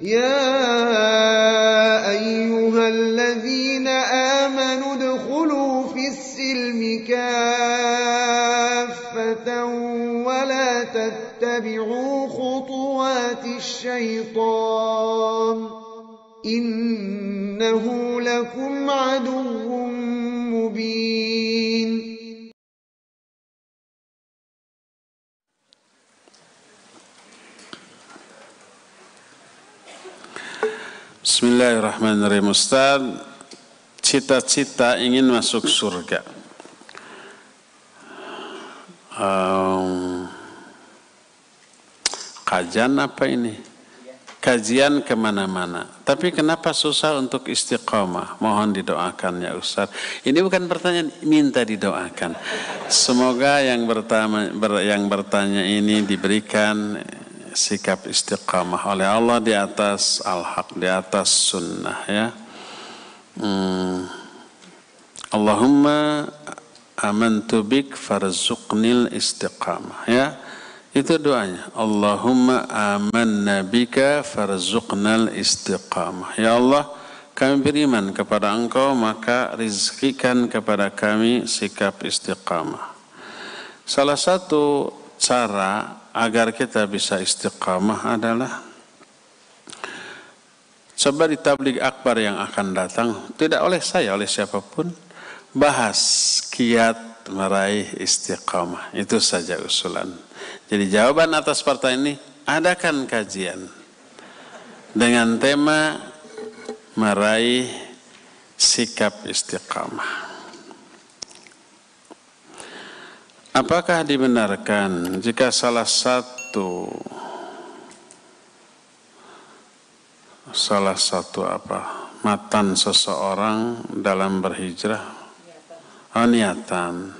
يا أيها الذين آمنوا ادخلوا في السلم كافة ولا تتبعوا خطوات الشيطان إنه لكم عدو مبين. Bismillahirrahmanirrahim. Ustaz, cita-cita ingin masuk surga. Kajian apa ini? Kajian kemana-mana. Tapi kenapa susah untuk istiqamah? Mohon didoakan ya Ustaz. Ini bukan pertanyaan, minta didoakan. Semoga yang bertanya ini diberikan sikap istiqamah oleh Allah di atas al-haq, di atas sunnah ya. Allahumma amantu bik farzuqnil istiqamah ya. Itu doanya. Allahumma amanna bika farzuqnal istiqamah. Ya Allah, kami beriman kepada Engkau, maka rizkikan kepada kami sikap istiqamah. Salah satu cara agar kita bisa istiqamah adalah coba di tabligh akbar yang akan datang, tidak oleh saya, oleh siapapun, bahas kiat meraih istiqamah. Itu saja usulan. Jadi jawaban atas pertanyaan ini, adakan kajian dengan tema meraih sikap istiqamah. Apakah dibenarkan jika salah satu matan seseorang dalam berhijrah, niatan,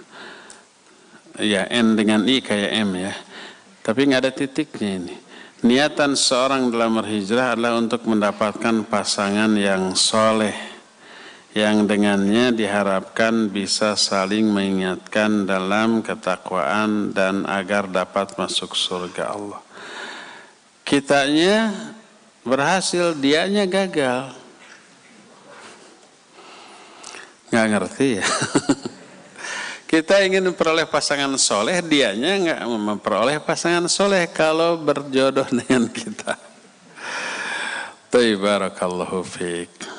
ya N dengan I kayak M ya, tapi nggak ada titiknya ini. Niatan seorang dalam berhijrah adalah untuk mendapatkan pasangan yang soleh, yang dengannya diharapkan bisa saling mengingatkan dalam ketakwaan dan agar dapat masuk surga Allah. Kitanya berhasil, dianya gagal. Nggak ngerti ya. Kita ingin memperoleh pasangan soleh, dianya nggak memperoleh pasangan soleh kalau berjodoh dengan kita. Barakallahu fiik.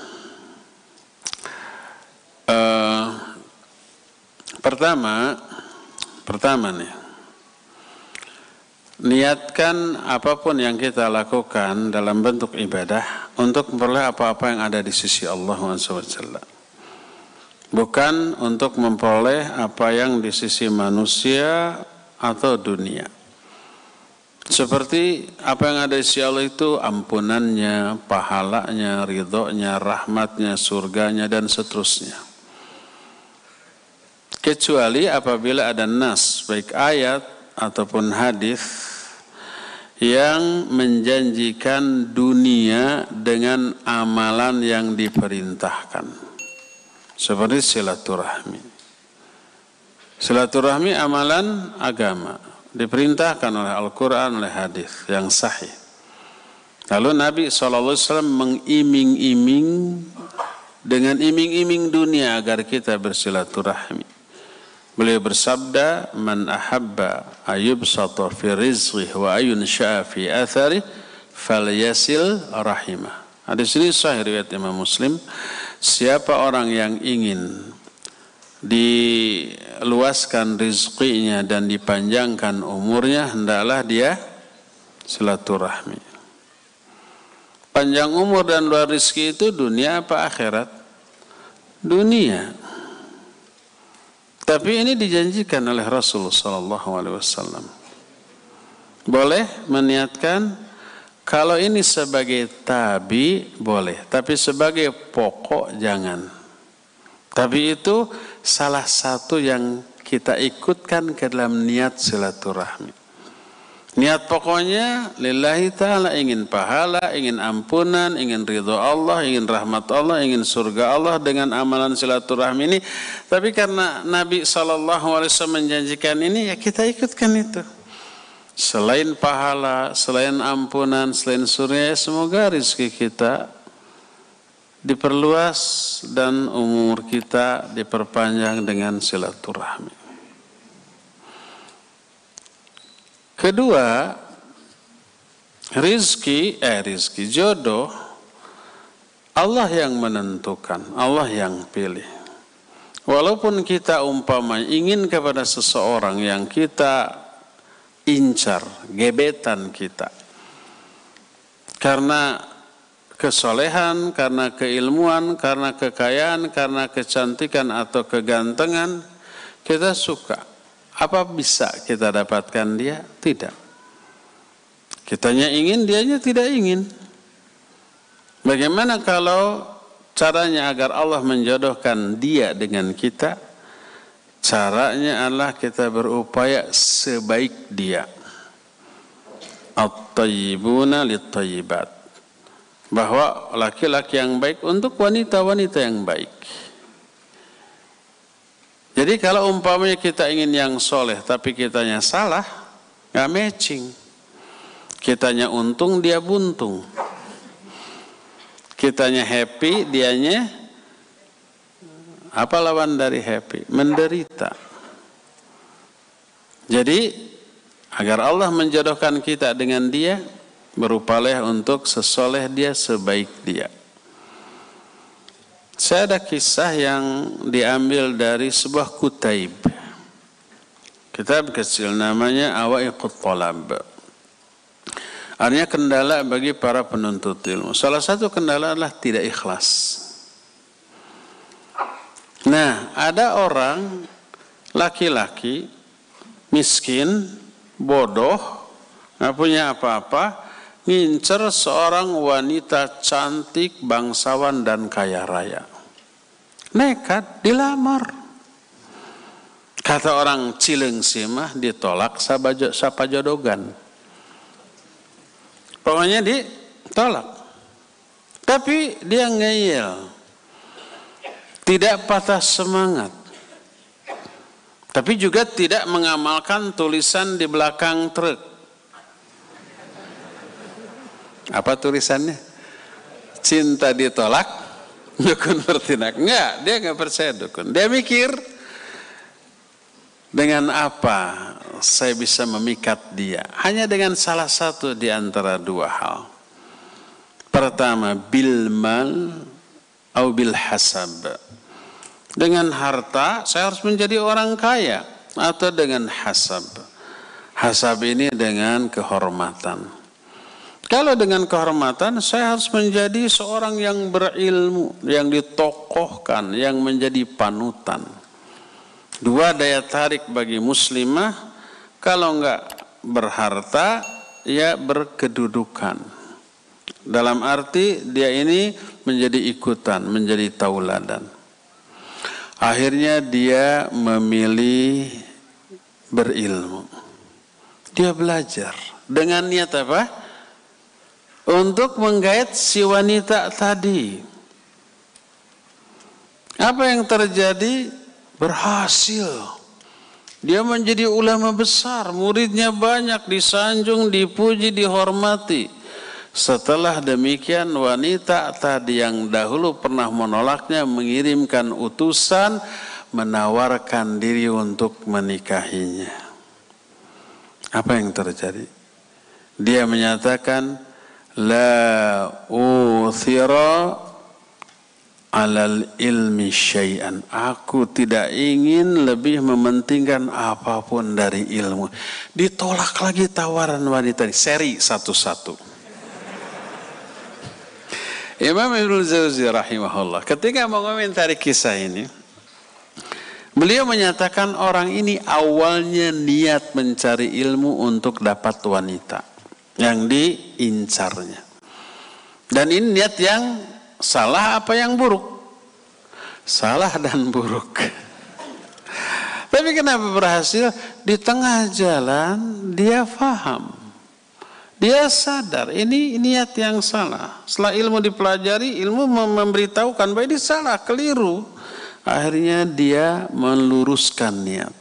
Pertama nih, niatkan apapun yang kita lakukan dalam bentuk ibadah untuk memperoleh apa-apa yang ada di sisi Allah SWT, bukan untuk memperoleh apa yang di sisi manusia atau dunia. Seperti apa yang ada di sisi Allah itu ampunannya, pahalanya, ridhonya, rahmatnya, surganya, dan seterusnya. Kecuali apabila ada nas, baik ayat ataupun hadis yang menjanjikan dunia dengan amalan yang diperintahkan. Seperti silaturahmi. Silaturahmi amalan agama, diperintahkan oleh Al-Quran, oleh hadis yang sahih. Lalu Nabi SAW mengiming-iming dengan iming-iming dunia agar kita bersilaturahmi. Beliau bersabda, "Man ahabba ayyubsata fi rizqihi wa ayunsha'a fi athari falyasil rahimah." Hadis ini sahih riwayat Imam Muslim. Siapa orang yang ingin diluaskan rizkinya dan dipanjangkan umurnya, hendaklah dia silaturahmi. Panjang umur dan luar rizki itu dunia apa akhirat? Dunia. Tapi ini dijanjikan oleh Rasulullah SAW. Boleh meniatkan, kalau ini sebagai tabi boleh, tapi sebagai pokok jangan. Tapi itu salah satu yang kita ikutkan ke dalam niat silaturahmi. Niat pokoknya lillahi ta'ala, ingin pahala, ingin ampunan, ingin ridho Allah, ingin rahmat Allah, ingin surga Allah dengan amalan silaturahmi ini. Tapi karena Nabi SAW menjanjikan ini, ya kita ikutkan itu. selain pahala, selain ampunan, selain surga, semoga rezeki kita diperluas dan umur kita diperpanjang dengan silaturahmi. Kedua, rizki jodoh Allah yang menentukan, Allah yang pilih. Walaupun kita umpama ingin kepada seseorang yang kita incar, gebetan kita, karena kesolehan, karena keilmuan, karena kekayaan, karena kecantikan atau kegantengan, kita suka. Apa bisa kita dapatkan dia? Tidak. Kitanya ingin, dianya tidak ingin. Bagaimana kalau caranya agar Allah menjodohkan dia dengan kita? Caranya adalah kita berupaya sebaik dia. At-tayyibuna lit-tayyibat. Bahwa laki-laki yang baik untuk wanita-wanita yang baik. Jadi kalau umpamanya kita ingin yang soleh tapi kitanya salah, nggak matching. Kitanya untung, dia buntung. Kitanya happy, dianya apa lawan dari happy? Menderita. Jadi agar Allah menjodohkan kita dengan dia, berupalah untuk sesoleh dia, sebaik dia. Saya ada kisah yang diambil dari sebuah kutaib. Kitab kecil namanya Awaiqut Talab. Artinya kendala bagi para penuntut ilmu. Salah satu kendala adalah tidak ikhlas. Nah, ada orang laki-laki miskin, bodoh, nggak punya apa-apa, ngincer seorang wanita cantik, bangsawan dan kaya raya. Nekat dilamar. Kata orang Cileungsi mah ditolak sapajodogan. Pokoknya ditolak. Tapi dia ngeyel. Tidak patah semangat. Tapi juga tidak mengamalkan tulisan di belakang truk. Apa tulisannya? Cinta ditolak, dukun bertindak. Enggak, dia enggak percaya dukun. Dia mikir, dengan apa saya bisa memikat dia? Hanya dengan salah satu di antara dua hal. Pertama, bil mal atau bil hasab. Dengan harta saya harus menjadi orang kaya, atau dengan hasab. Hasab ini dengan kehormatan. Kalau dengan kehormatan, saya harus menjadi seorang yang berilmu, yang ditokohkan, yang menjadi panutan. Dua daya tarik bagi muslimah. Kalau enggak berharta, ya berkedudukan. Dalam arti dia ini menjadi ikutan, menjadi tauladan. Akhirnya dia memilih berilmu. Dia belajar dengan niat apa? Untuk menggait si wanita tadi. Apa yang terjadi? Berhasil. Dia menjadi ulama besar, muridnya banyak, disanjung, dipuji, dihormati. Setelah demikian, wanita tadi yang dahulu pernah menolaknya mengirimkan utusan, menawarkan diri untuk menikahinya. Apa yang terjadi? Dia menyatakan, la uthira alal ilmi syai'an. Aku tidak ingin lebih mementingkan apapun dari ilmu. Ditolak lagi tawaran wanita ini, seri satu-satu. Imam Ibnul Jauzi rahimahullah ketika mengomentari kisah ini, beliau menyatakan orang ini awalnya niat mencari ilmu untuk dapat wanita yang diincarnya. Dan ini niat yang salah apa yang buruk? Salah dan buruk. Tapi kenapa berhasil? Di tengah jalan dia faham. Dia sadar ini niat yang salah. Setelah ilmu dipelajari, ilmu memberitahukan bahwa ini salah, keliru. Akhirnya dia meluruskan niat.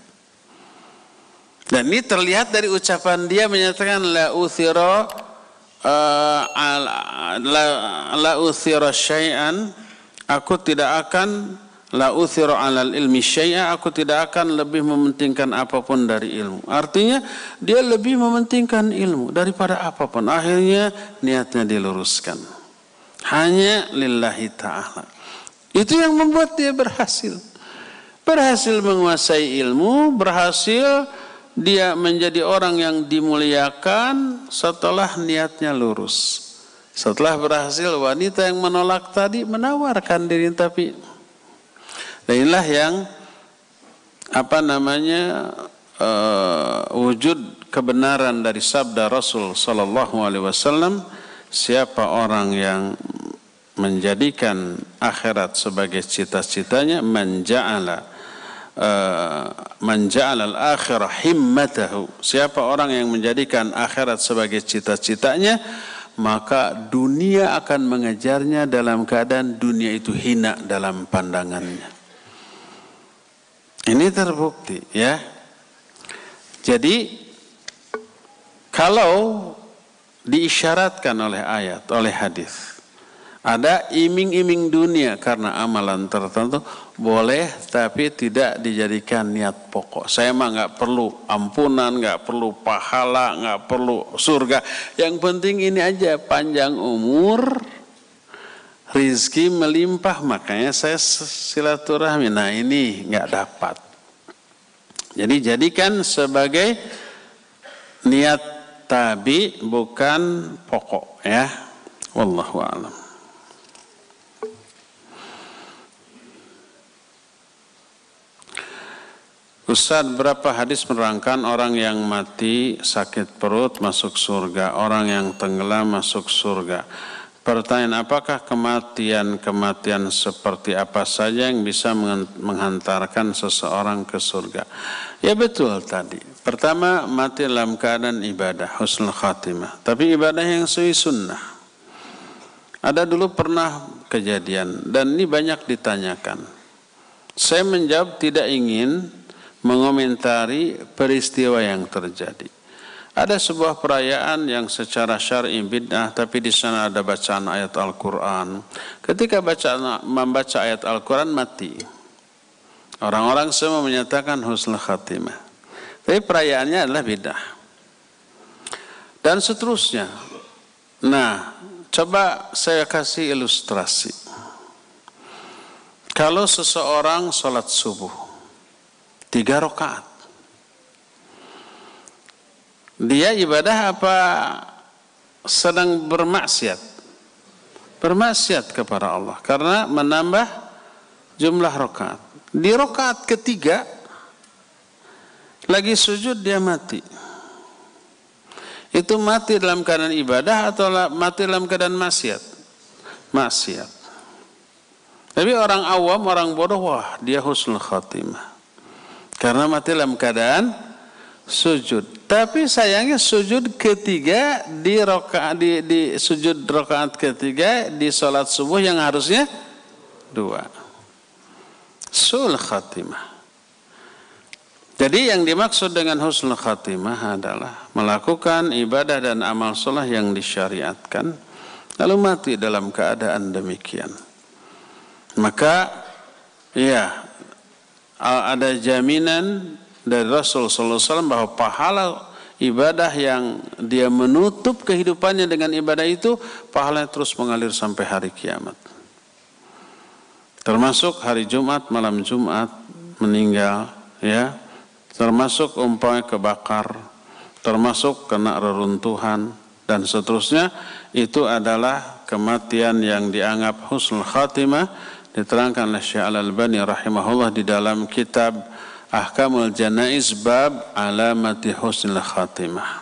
Dan ini terlihat dari ucapan dia menyatakan la uthira syai'an, aku tidak akan la uthira 'alal ilmi syai'a, aku tidak akan lebih mementingkan apapun dari ilmu. Artinya dia lebih mementingkan ilmu daripada apapun. Akhirnya niatnya diluruskan. Hanya lillahi ta'ala. Itu yang membuat dia berhasil. Berhasil menguasai ilmu, berhasil dia menjadi orang yang dimuliakan setelah niatnya lurus. Setelah berhasil, wanita yang menolak tadi menawarkan diri, tapi inilah yang wujud kebenaran dari sabda Rasul sallallahu alaihi wasallam, siapa orang yang menjadikan akhirat sebagai cita-citanya, man ja'ala al-akhirah himmatahu, siapa orang yang menjadikan akhirat sebagai cita-citanya, maka dunia akan mengejarnya dalam keadaan dunia itu hina dalam pandangannya. Ini terbukti, ya. Jadi kalau diisyaratkan oleh ayat, oleh hadis, ada iming-iming dunia karena amalan tertentu, boleh, tapi tidak dijadikan niat pokok. Saya mah nggak perlu ampunan, nggak perlu pahala, nggak perlu surga. Yang penting ini aja, panjang umur, rizki melimpah, makanya saya silaturahmi. Nah ini nggak dapat. Jadi jadikan sebagai niat tabi, bukan pokok, ya. Wallahu a'lam. Ustaz, berapa hadis menerangkan orang yang mati sakit perut masuk surga, orang yang tenggelam masuk surga? Pertanyaan, apakah kematian seperti apa saja yang bisa menghantarkan seseorang ke surga? Ya betul tadi. Pertama, mati dalam keadaan ibadah, husnul khatimah. Tapi ibadah yang sesuai sunnah. Ada dulu pernah kejadian, dan ini banyak ditanyakan. Saya menjawab tidak ingin mengomentari peristiwa yang terjadi. Ada sebuah perayaan yang secara syar'i bid'ah, tapi di sana ada bacaan ayat Al-Quran. Ketika membaca ayat Al-Quran mati. Orang-orang semua menyatakan husnul khatimah. Tapi perayaannya adalah bid'ah. Dan seterusnya. Nah, coba saya kasih ilustrasi. Kalau seseorang sholat subuh 3 rakaat, dia ibadah apa sedang bermaksiat? Bermaksiat kepada Allah karena menambah jumlah rakaat. Di rakaat ketiga lagi sujud dia mati. Itu mati dalam keadaan ibadah atau mati dalam keadaan maksiat? Maksiat. Tapi orang awam, orang bodoh, wah dia husnul khatimah karena mati dalam keadaan sujud. Tapi sayangnya sujud ketiga di sujud rakaat ketiga di salat subuh yang harusnya 2. Sul khatimah. Jadi yang dimaksud dengan husnul khatimah adalah melakukan ibadah dan amal soleh yang disyariatkan lalu mati dalam keadaan demikian. Maka ya ada jaminan dari Rasul sallallahu alaihi wasallam bahwa pahala ibadah yang dia menutup kehidupannya dengan ibadah itu, pahalanya terus mengalir sampai hari kiamat. Termasuk hari Jumat, malam Jumat meninggal, ya. Termasuk umpamanya kebakar, termasuk kena reruntuhan dan seterusnya, itu adalah kematian yang dianggap husnul khatimah. Diterangkan oleh Syekh Al-Albani rahimahullah di dalam kitab Ahkamul Janaiz bab alamati husnul khatimah.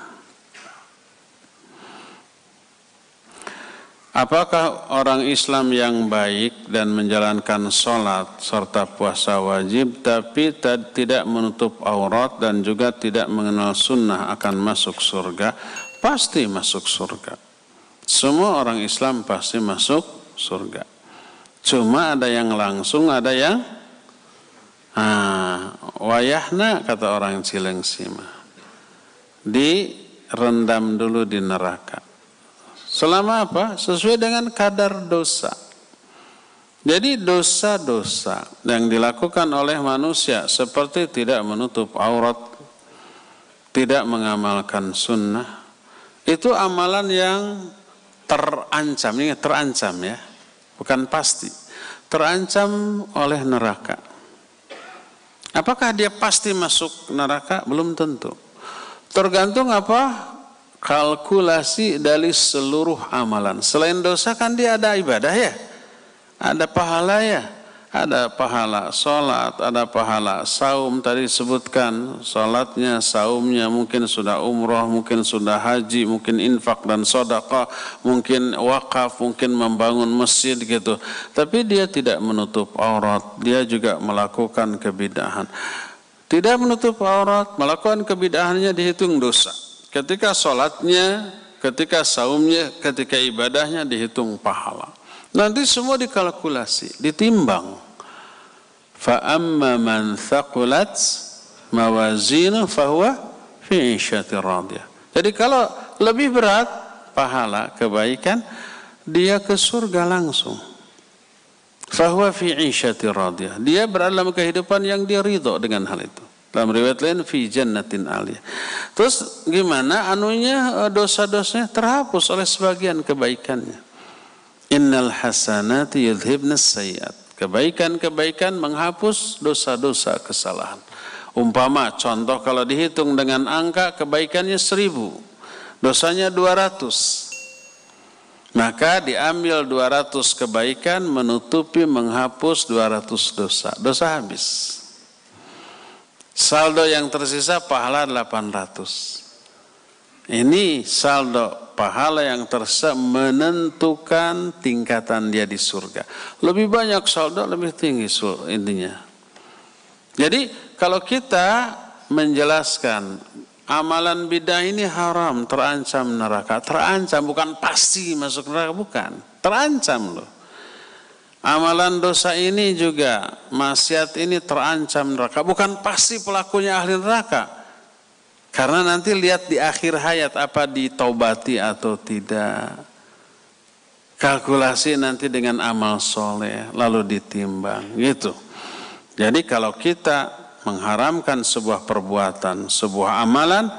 Apakah orang Islam yang baik dan menjalankan sholat serta puasa wajib tapi tidak menutup aurat dan juga tidak mengenal sunnah akan masuk surga? Pasti masuk surga. Semua orang Islam pasti masuk surga. Cuma ada yang langsung, ada yang wayahna, kata orang Cilengsi mah. direndam dulu di neraka. Selama apa? Sesuai dengan kadar dosa. Jadi dosa-dosa yang dilakukan oleh manusia seperti tidak menutup aurat, tidak mengamalkan sunnah, itu amalan yang terancam, ini terancam ya, bukan pasti, terancam oleh neraka. Apakah dia pasti masuk neraka? Belum tentu. Tergantung apa? Kalkulasi dari seluruh amalan. Selain dosa kan dia ada ibadah ya, ada pahala ya, ada pahala sholat, ada pahala saum. Tadi disebutkan sholatnya, saumnya, mungkin sudah umroh, mungkin sudah haji, mungkin infak dan sedekah, mungkin wakaf, mungkin membangun masjid gitu. Tapi dia tidak menutup aurat, dia juga melakukan kebid'ahan. Tidak menutup aurat, melakukan kebid'ahannya dihitung dosa. Ketika sholatnya, ketika saumnya, ketika ibadahnya dihitung pahala. Nanti semua dikalkulasi, ditimbang. Fa amma man thaqulat mawazinu fahuwa fi 'ishatir radiyah. Jadi kalau lebih berat pahala kebaikan, dia ke surga langsung. Fahuwa fi 'ishatir radiyah. Dia berada dalam kehidupan yang dia ridho dengan hal itu. Dalam riwayat lain fi jannatin aliyah. Terus gimana anunya, dosa-dosanya terhapus oleh sebagian kebaikannya. Innal hasanati yudhibnas sayyi'at. Kebaikan-kebaikan menghapus dosa-dosa kesalahan. Umpama contoh kalau dihitung dengan angka, kebaikannya 1000, dosanya 200. Maka diambil 200 kebaikan menutupi, menghapus 200 dosa. Dosa habis. Saldo yang tersisa pahala 800. Ini saldo pahala yang tersisa menentukan tingkatan dia di surga. Lebih banyak saldo, lebih tinggi intinya. Jadi kalau kita menjelaskan amalan bidah ini haram, terancam neraka. Terancam, bukan pasti masuk neraka, bukan. Terancam loh. Amalan dosa ini juga, maksiat ini terancam neraka. Bukan pasti pelakunya ahli neraka. Karena nanti lihat di akhir hayat apa ditaubati atau tidak. Kalkulasi nanti dengan amal soleh, lalu ditimbang. Gitu. Jadi kalau kita mengharamkan sebuah perbuatan, sebuah amalan,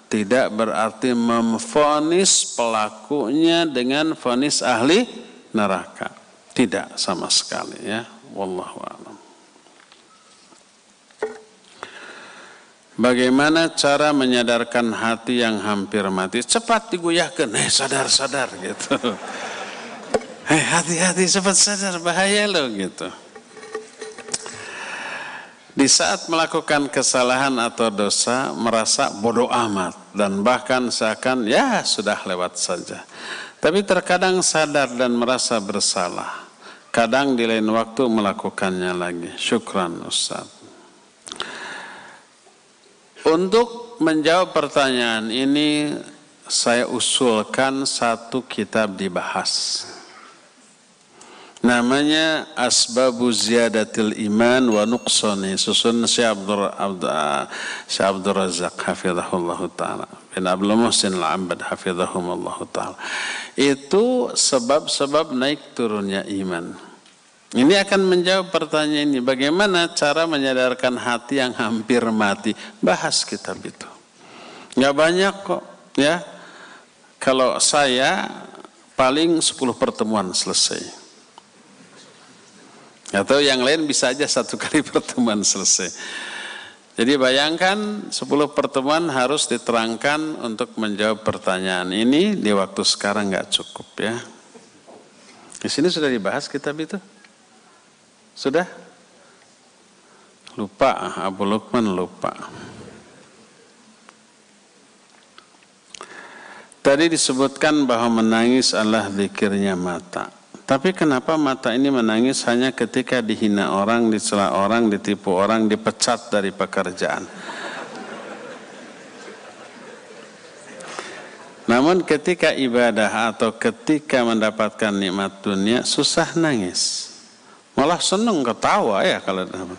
tidak berarti memvonis pelakunya dengan vonis ahli neraka. Tidak sama sekali ya. Wallahu a'lam. Bagaimana cara menyadarkan hati yang hampir mati? Cepat digoyahkan, sadar-sadar gitu. Hati-hati, cepat sadar, bahaya loh gitu. Di saat melakukan kesalahan atau dosa, merasa bodoh amat dan bahkan seakan ya sudah lewat saja. Tapi terkadang sadar dan merasa bersalah. Kadang di lain waktu melakukannya lagi. Syukran Ustaz. Untuk menjawab pertanyaan ini, saya usulkan satu kitab dibahas. Namanya Asbabu Ziyadatil Iman wa Nuqsani, susun Syekh Abdul Razak hafizahullah ta'ala bin Abdul Muhsin Al-Abbad hafizahumullah ta'ala. Itu sebab-sebab naik turunnya iman. Ini akan menjawab pertanyaan ini, bagaimana cara menyadarkan hati yang hampir mati. Bahas kitab itu. Nggak banyak kok ya. Kalau saya paling 10 pertemuan selesai. Atau yang lain bisa aja 1 kali pertemuan selesai. Jadi bayangkan 10 pertemuan harus diterangkan untuk menjawab pertanyaan ini, di waktu sekarang nggak cukup ya. Di sini sudah dibahas kitab itu? Sudah? Lupa, Abu Lukman lupa. Tadi disebutkan bahwa menangis adalah zikirnya mata. Tapi kenapa mata ini menangis hanya ketika dihina orang, dicela orang, ditipu orang, dipecat dari pekerjaan? Namun ketika ibadah atau ketika mendapatkan nikmat dunia, susah nangis. Malah senang ketawa ya kalau dapat.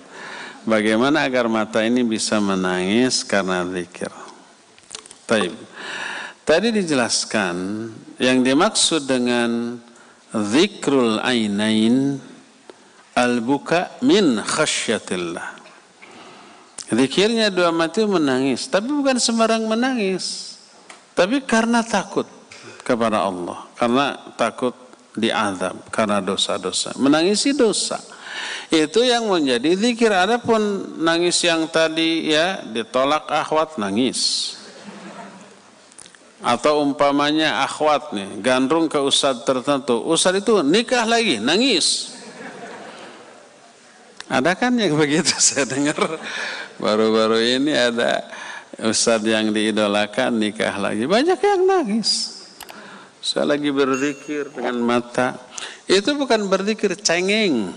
Bagaimana agar mata ini bisa menangis karena zikir? Taib. Tadi dijelaskan yang dimaksud dengan zikrul ainain al-buka min khasyatillah. Zikirnya dua mata menangis, tapi bukan sembarang menangis, tapi karena takut kepada Allah, karena takut diazab karena dosa-dosa, menangisi dosa. Itu yang menjadi zikir. Adapun nangis yang tadi ya ditolak akhwat nangis. Atau umpamanya akhwat nih gandrung ke ustadz tertentu, ustadz itu nikah lagi, nangis. Ada kan yang begitu? Saya dengar baru-baru ini ada ustadz yang diidolakan nikah lagi, banyak yang nangis. Saya lagi berzikir dengan mata, itu bukan berzikir, cengeng,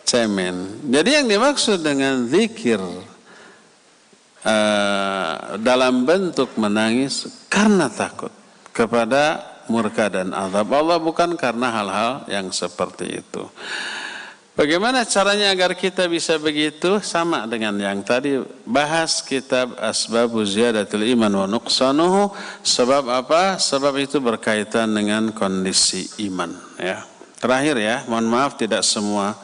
cemen. Jadi yang dimaksud dengan zikir dalam bentuk menangis karena takut kepada murka dan azab Allah, bukan karena hal-hal yang seperti itu. Bagaimana caranya agar kita bisa begitu? Sama dengan yang tadi bahas kitab Asbabu Ziyadatul Iman wa Nuqsanuhu. Sebab apa? Sebab itu berkaitan dengan kondisi iman, ya. Terakhir ya, mohon maaf tidak semua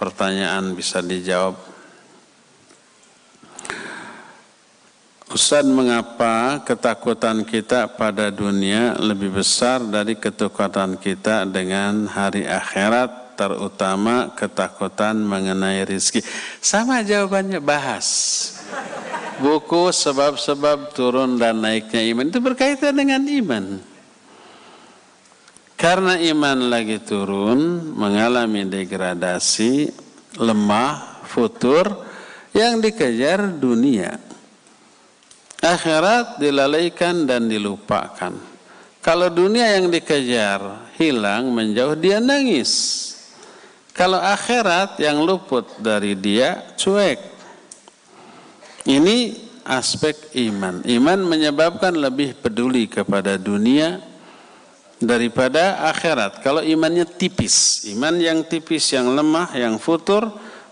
pertanyaan bisa dijawab. Ustaz, mengapa ketakutan kita pada dunia lebih besar dari ketakutan kita dengan hari akhirat, terutama ketakutan mengenai rezeki? Sama jawabannya, bahas. Buku sebab-sebab turun dan naiknya iman itu berkaitan dengan iman. Karena iman lagi turun, mengalami degradasi, lemah, futur, yang dikejar dunia. Akhirat dilalaikan dan dilupakan. Kalau dunia yang dikejar hilang, menjauh, dia nangis. Kalau akhirat yang luput dari dia, cuek. Ini aspek iman. Iman menyebabkan lebih peduli kepada dunia daripada akhirat. Kalau imannya tipis, iman yang tipis, yang lemah, yang futur,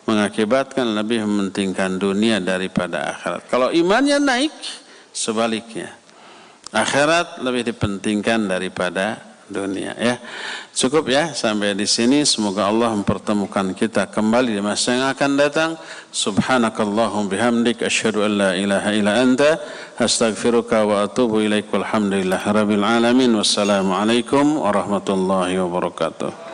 mengakibatkan lebih mementingkan dunia daripada akhirat. Kalau imannya naik, sebaliknya, akhirat lebih dipentingkan daripada dunia, ya. Cukup ya sampai di sini. Semoga Allah mempertemukan kita kembali di masa yang akan datang. Subhanakallahum bihamdik asyhadu an la ilaha illa anta astaghfiruka wa atubu ilaik. Walhamdulillahirabbil alamin. Wassalamualaikum warahmatullahi wabarakatuh.